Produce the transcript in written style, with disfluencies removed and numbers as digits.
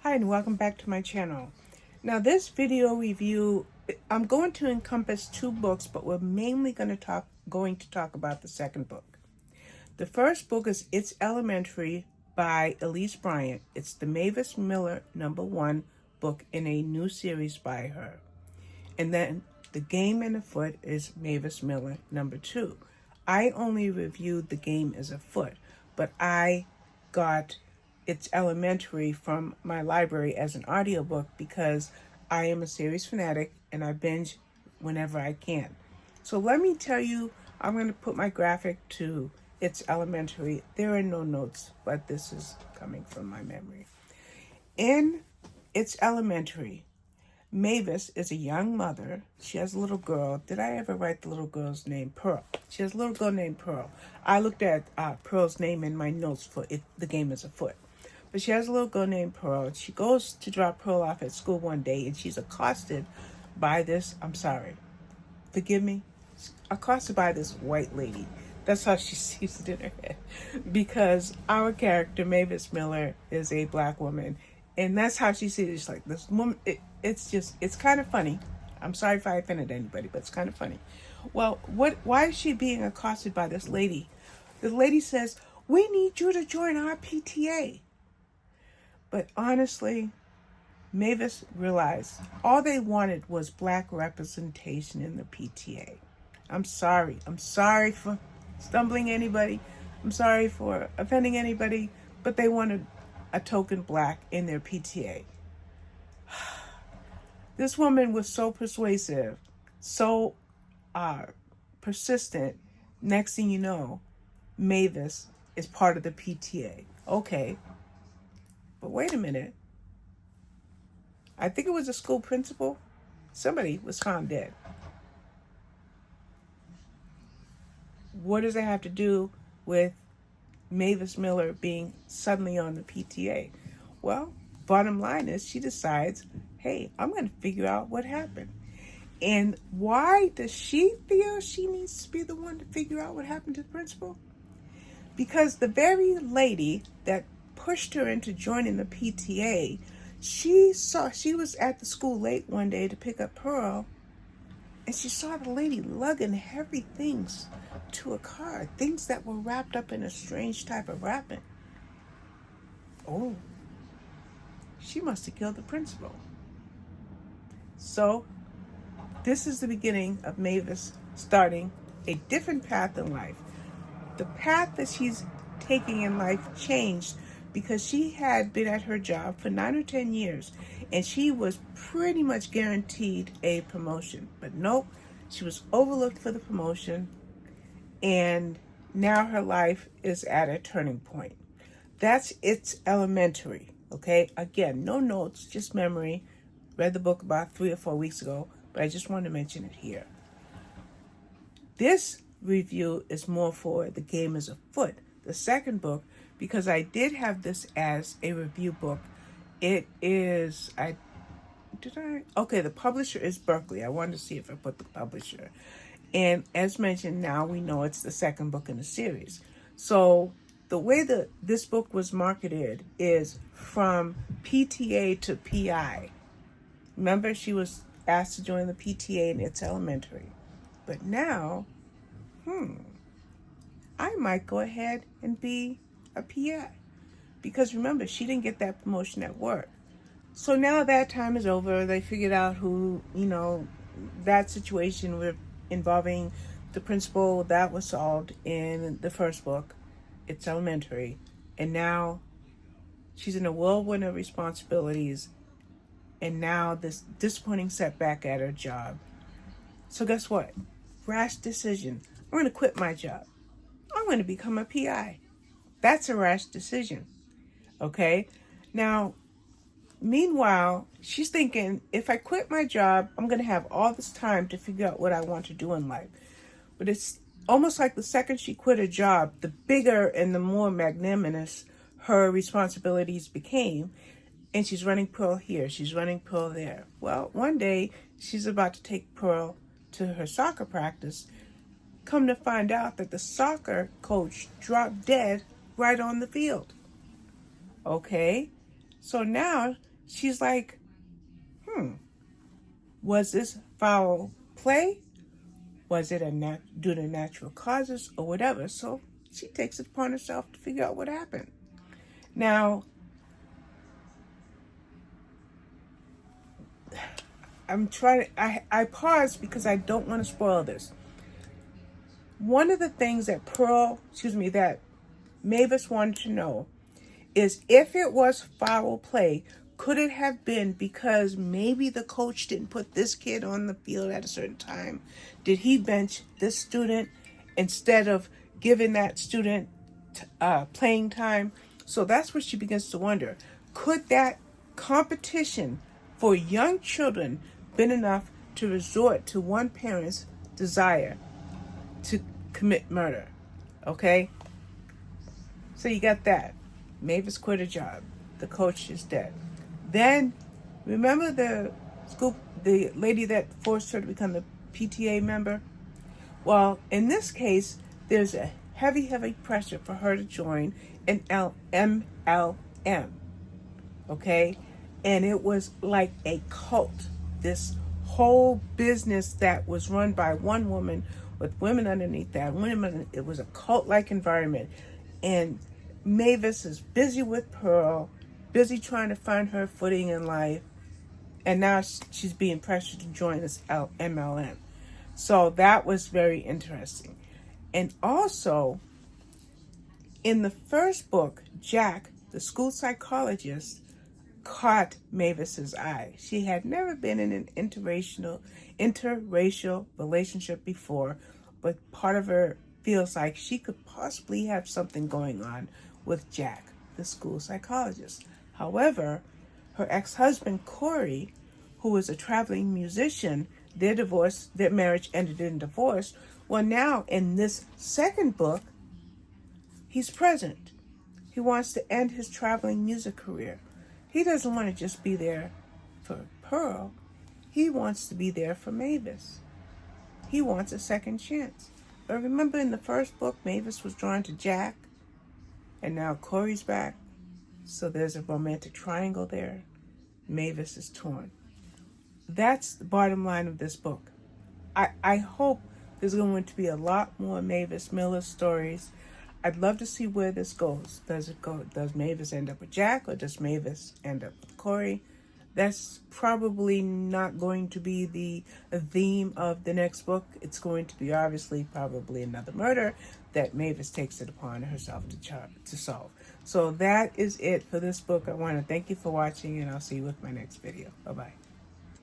Hi and welcome back to my channel. Now this video review, I'm going to encompass two books, but we're mainly going to talk about the second book. The first book is It's Elementary by Elise Bryant. It's the Mavis Miller #1 book in a new series by her. And then The Game and Afoot is Mavis Miller #2. I only reviewed The Game as Afoot, but I got It's Elementary from my library as an audiobook because I am a series fanatic and I binge whenever I can. So let me tell you, I'm going to put my graphic to It's Elementary. There are no notes, but this is coming from my memory. In It's Elementary, Mavis is a young mother. She has a little girl. Did I ever write the little girl's name? Pearl. She has a little girl named Pearl. I looked at Pearl's name in my notes for The Game is Afoot. But she has a little girl named Pearl. She goes to drop Pearl off at school one day, and she's accosted by this, forgive me, accosted by this white lady. That's how she sees it in her head. Because our character, Mavis Miller, is a black woman. And that's how she sees it. She's like, this woman, it's kind of funny. I'm sorry if I offended anybody, but it's kind of funny. Well, why is she being accosted by this lady? The lady says, "We need you to join our PTA." But honestly, Mavis realized all they wanted was black representation in the PTA. I'm sorry. I'm sorry for stumbling anybody. I'm sorry for offending anybody, but they wanted a token black in their PTA. This woman was so persuasive, so persistent. Next thing you know, Mavis is part of the PTA. Okay. But wait a minute. I think it was a school principal. Somebody was found dead. What does it have to do with Mavis Miller being suddenly on the PTA? Well, bottom line is she decides, hey, I'm going to figure out what happened. And why does she feel she needs to be the one to figure out what happened to the principal? Because the very lady that pushed her into joining the PTA, she was at the school late one day to pick up Pearl, and she saw the lady lugging heavy things to a car, things that were wrapped up in a strange type of wrapping. Oh, she must have killed the principal. So this is the beginning of Mavis starting a different path in life. The path that she's taking in life changed because she had been at her job for 9 or 10 years and she was pretty much guaranteed a promotion. But nope, she was overlooked for the promotion, and now her life is at a turning point. That's It's Elementary, okay? Again, no notes, just memory. Read the book about 3 or 4 weeks ago, but I just wanted to mention it here. This review is more for The Game is Afoot, the second book, because I did have this as a review book. It is, okay, the publisher is Berkeley. I wanted to see if I put the publisher. And as mentioned, now we know it's the second book in the series. So the way that this book was marketed is from PTA to PI. Remember, she was asked to join the PTA in It's Elementary. But now, I might go ahead and be a PI. Because remember, she didn't get that promotion at work. So now that time is over. They figured out who, that situation involving the principal, that was solved in the first book, It's Elementary. And now she's in a whirlwind of responsibilities. And now this disappointing setback at her job. So guess what? Rash decision. I'm going to quit my job. I'm going to become a PI. That's a rash decision. Okay? Now, meanwhile, she's thinking, if I quit my job, I'm going to have all this time to figure out what I want to do in life. But it's almost like the second she quit her job, the bigger and the more magnanimous her responsibilities became. And she's running Pearl here. She's running Pearl there. Well, one day, she's about to take Pearl to her soccer practice. Come to find out that the soccer coach dropped dead right on the field. Okay? So now she's like, was this foul play? Was it due to natural causes or whatever? So she takes it upon herself to figure out what happened. Now, I paused because I don't want to spoil this. One of the things that that Mavis wanted to know is if it was foul play, could it have been because maybe the coach didn't put this kid on the field at a certain time? Did he bench this student instead of giving that student playing time? So that's what she begins to wonder. Could that competition for young children been enough to resort to one parent's desire to commit murder? Okay? So you got that. Mavis quit her job. The coach is dead. Then, remember the lady that forced her to become the PTA member? Well, in this case, there's a heavy pressure for her to join an MLM. Okay? And it was like a cult. This whole business that was run by one woman with women underneath that. It was a cult-like environment. And Mavis is busy with Pearl, busy trying to find her footing in life, and now she's being pressured to join this MLM. So that was very interesting. And also, in the first book, Jack, the school psychologist, caught Mavis's eye. She had never been in an interracial relationship before, but part of her feels like she could possibly have something going on with Jack, the school psychologist. However, her ex-husband, Corey, who was a traveling musician, their marriage ended in divorce. Well, now in this second book, he's present. He wants to end his traveling music career. He doesn't want to just be there for Pearl. He wants to be there for Mavis. He wants a second chance. But remember in the first book, Mavis was drawn to Jack, and now Corey's back. So there's a romantic triangle there. Mavis is torn. That's the bottom line of this book. I hope there's going to be a lot more Mavis Miller stories. I'd love to see where this goes. Does Mavis end up with Jack, or does Mavis end up with Corey? That's probably not going to be the theme of the next book. It's going to be obviously probably another murder that Mavis takes it upon herself to solve. So that is it for this book. I want to thank you for watching, and I'll see you with my next video. Bye-bye.